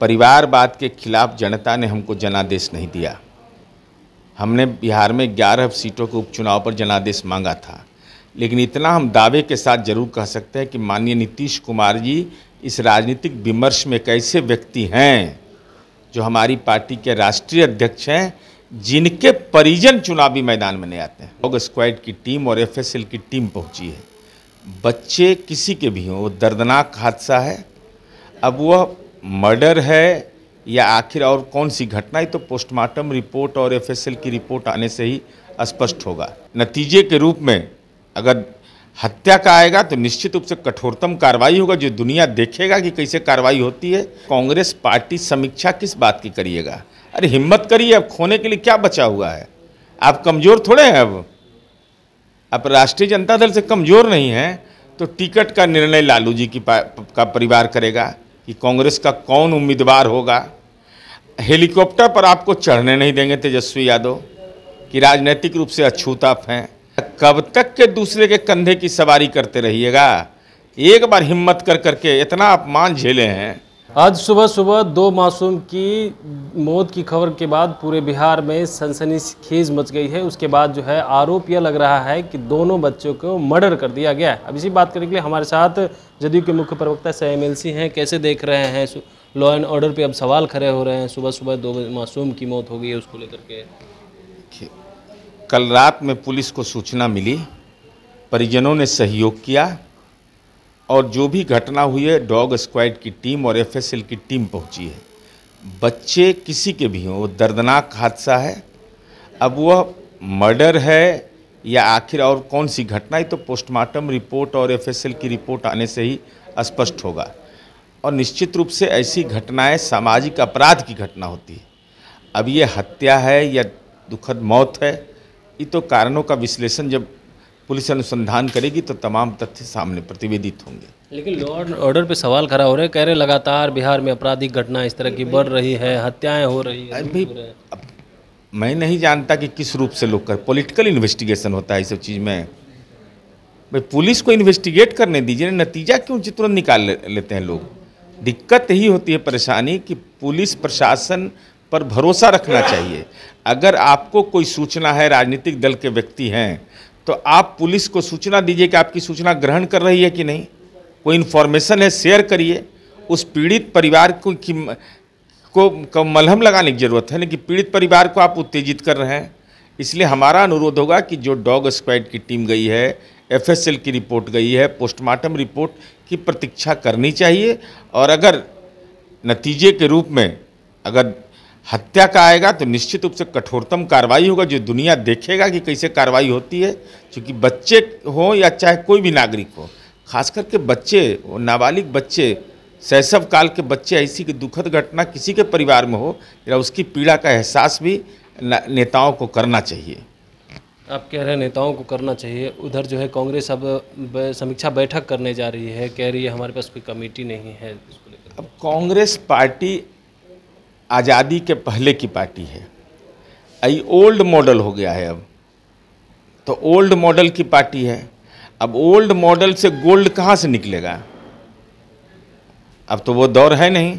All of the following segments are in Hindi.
परिवारवाद के खिलाफ जनता ने हमको जनादेश नहीं दिया। हमने बिहार में 11 सीटों के उपचुनाव पर जनादेश मांगा था, लेकिन इतना हम दावे के साथ जरूर कह सकते हैं कि माननीय नीतीश कुमार जी इस राजनीतिक विमर्श में एक ऐसे व्यक्ति हैं जो हमारी पार्टी के राष्ट्रीय अध्यक्ष हैं, जिनके परिजन चुनावी मैदान में नहीं आते हैं। डॉग स्क्वाड की टीम और एफएसएल की टीम पहुंची है। बच्चे किसी के भी हों, वो दर्दनाक हादसा है। अब वह मर्डर है या आखिर और कौन सी घटना, तो पोस्टमार्टम रिपोर्ट और एफएसएल की रिपोर्ट आने से ही स्पष्ट होगा। नतीजे के रूप में अगर हत्या का आएगा तो निश्चित रूप से कठोरतम कार्रवाई होगा, जो दुनिया देखेगा कि कैसे कार्रवाई होती है। कांग्रेस पार्टी समीक्षा किस बात की करिएगा? अरे हिम्मत करिए, अब खोने के लिए क्या बचा हुआ है? आप कमज़ोर थोड़े हैं। अब राष्ट्रीय जनता दल से कमज़ोर नहीं है तो टिकट का निर्णय लालू जी का परिवार करेगा कि कांग्रेस का कौन उम्मीदवार होगा। हेलीकॉप्टर पर आपको चढ़ने नहीं देंगे तेजस्वी यादव, कि राजनीतिक रूप से अछूत आप हैं। कब तक के दूसरे के कंधे की सवारी करते रहिएगा? एक बार हिम्मत कर करके इतना अपमान झेले हैं। आज सुबह सुबह 2 मासूम की मौत की खबर के बाद पूरे बिहार में सनसनीखेज मच गई है। उसके बाद जो है आरोप यह लग रहा है कि दोनों बच्चों को मर्डर कर दिया गया है। अब इसी बात करने के लिए हमारे साथ जदयू के मुख्य प्रवक्ता सह एमएलसी हैं। कैसे देख रहे हैं लॉ एंड ऑर्डर पे अब सवाल खड़े हो रहे हैं? सुबह सुबह 2 मासूम की मौत हो गई है, उसको लेकर के। कल रात में पुलिस को सूचना मिली, परिजनों ने सहयोग किया और जो भी घटना हुई है डॉग स्क्वाड की टीम और एफएसएल की टीम पहुंची है। बच्चे किसी के भी हों, वो दर्दनाक हादसा है। अब वह मर्डर है या आखिर और कौन सी घटना, तो पोस्टमार्टम रिपोर्ट और एफएसएल की रिपोर्ट आने से ही स्पष्ट होगा। और निश्चित रूप से ऐसी घटनाएं सामाजिक अपराध की घटना होती है। अब ये हत्या है या दुखद मौत है, ये तो कारणों का विश्लेषण जब पुलिस अनुसंधान करेगी तो तमाम तथ्य सामने प्रतिवेदित होंगे। लेकिन लॉ एंड ऑर्डर पे सवाल खड़ा हो रहे हैं, कह रहे लगातार बिहार में आपराधिक घटना इस तरह की बढ़ रही है, हत्याएं हो रही है। अभी मैं नहीं जानता कि किस रूप से लोग पॉलिटिकल इन्वेस्टिगेशन होता है इस सब चीज़ में। भाई पुलिस को इन्वेस्टिगेट करने दीजिए, नतीजा क्यों तुरंत निकाल लेते हैं लोग? दिक्कत यही होती है, परेशानी, कि पुलिस प्रशासन पर भरोसा रखना चाहिए। अगर आपको कोई सूचना है, राजनीतिक दल के व्यक्ति हैं, तो आप पुलिस को सूचना दीजिए कि आपकी सूचना ग्रहण कर रही है कि नहीं। कोई इन्फॉर्मेशन है, शेयर करिए। उस पीड़ित परिवार को मलहम लगाने की ज़रूरत है, लेकिन पीड़ित परिवार को आप उत्तेजित कर रहे हैं। इसलिए हमारा अनुरोध होगा कि जो डॉग स्क्वाड की टीम गई है, एफएसएल की रिपोर्ट गई है, पोस्टमार्टम रिपोर्ट की प्रतीक्षा करनी चाहिए। और अगर नतीजे के रूप में अगर हत्या का आएगा तो निश्चित रूप से कठोरतम कार्रवाई होगा, जो दुनिया देखेगा कि कैसे कार्रवाई होती है। क्योंकि बच्चे हों या चाहे कोई भी नागरिक हो, खास करके बच्चे, नाबालिग बच्चे, शैशव काल के बच्चे, ऐसी की दुखद घटना किसी के परिवार में हो या उसकी पीड़ा का एहसास भी नेताओं को करना चाहिए। आप कह रहे हैं नेताओं को करना चाहिए, उधर जो है कांग्रेस अब समीक्षा बैठक करने जा रही है, कह रही है हमारे पास कोई कमेटी नहीं है इसको लेकर। अब कांग्रेस पार्टी आज़ादी के पहले की पार्टी है, ये ओल्ड मॉडल हो गया है। अब तो ओल्ड मॉडल की पार्टी है। अब ओल्ड मॉडल से गोल्ड कहाँ से निकलेगा? अब तो वो दौर है नहीं।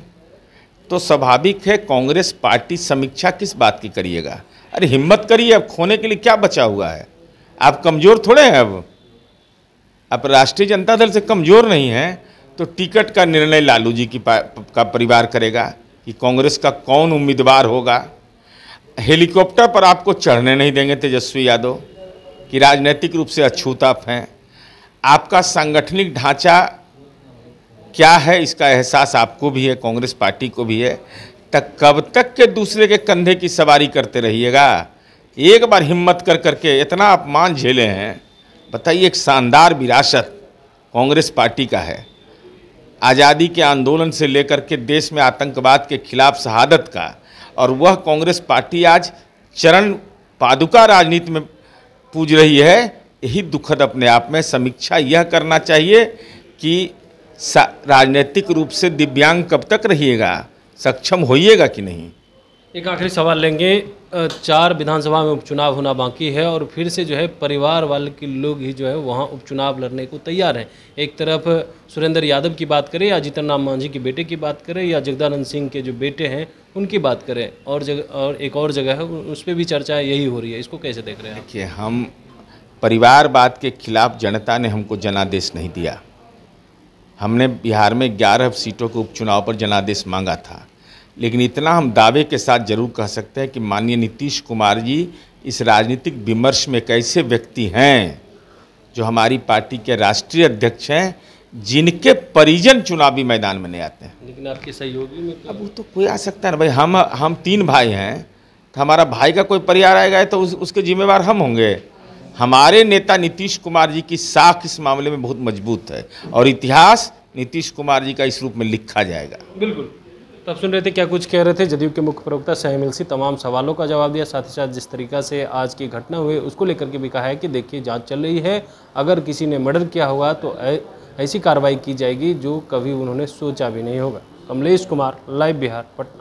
तो स्वाभाविक है कांग्रेस पार्टी समीक्षा किस बात की करिएगा? अरे हिम्मत करिए, अब खोने के लिए क्या बचा हुआ है? आप कमज़ोर थोड़े हैं। अब राष्ट्रीय जनता दल से कमज़ोर नहीं है तो टिकट का निर्णय लालू जी का परिवार करेगा कि कांग्रेस का कौन उम्मीदवार होगा। हेलीकॉप्टर पर आपको चढ़ने नहीं देंगे तेजस्वी यादव, कि राजनीतिक रूप से अछूत आप हैं। आपका सांगठनिक ढांचा क्या है, इसका एहसास आपको भी है, कांग्रेस पार्टी को भी है। तक कब तक के दूसरे के कंधे की सवारी करते रहिएगा? एक बार हिम्मत कर करके इतना अपमान झेले हैं। बताइए, एक शानदार विरासत कांग्रेस पार्टी का है। आज़ादी के आंदोलन से लेकर के देश में आतंकवाद के खिलाफ शहादत का, और वह कांग्रेस पार्टी आज चरण पादुका राजनीति में पूज रही है। यही दुखद अपने आप में। समीक्षा यह करना चाहिए कि राजनीतिक रूप से दिव्यांग कब तक रहिएगा, सक्षम होइएगा कि नहीं। एक आखिरी सवाल लेंगे। 4 विधानसभा में उपचुनाव होना बाकी है और फिर से जो है परिवार वाले के लोग ही जो है वहाँ उपचुनाव लड़ने को तैयार हैं। एक तरफ सुरेंद्र यादव की बात करें या जीतन राम मांझी के बेटे की बात करें या जगदानंद सिंह के जो बेटे हैं उनकी बात करें, और एक और जगह है उस पर भी चर्चा यही हो रही है। इसको कैसे देख रहे हैं आप? देखिए, हम परिवारवाद के खिलाफ जनता ने हमको जनादेश नहीं दिया। हमने बिहार में 11 सीटों के उपचुनाव पर जनादेश मांगा था, लेकिन इतना हम दावे के साथ जरूर कह सकते हैं कि माननीय नीतीश कुमार जी इस राजनीतिक विमर्श में एक ऐसे व्यक्ति हैं जो हमारी पार्टी के राष्ट्रीय अध्यक्ष हैं, जिनके परिजन चुनावी मैदान में नहीं आते हैं। लेकिन आपके सहयोगी में अब वो तो कोई आ सकता है ना भाई। हम 3 भाई हैं, तो हमारा भाई का कोई परिवार आएगा तो उसके जिम्मेवार हम होंगे। हमारे नेता नीतीश कुमार जी की साख इस मामले में बहुत मजबूत है और इतिहास नीतीश कुमार जी का इस रूप में लिखा जाएगा। बिल्कुल। तो आप सुन रहे थे क्या कुछ कह रहे थे जदयू के मुख्य प्रवक्ता शाह एलसी। तमाम सवालों का जवाब दिया, साथ ही साथ जिस तरीका से आज की घटना हुई उसको लेकर के भी कहा है कि देखिए जांच चल रही है, अगर किसी ने मर्डर किया होगा तो ऐसी कार्रवाई की जाएगी जो कभी उन्होंने सोचा भी नहीं होगा। कमलेश कुमार, लाइव बिहार, पटना।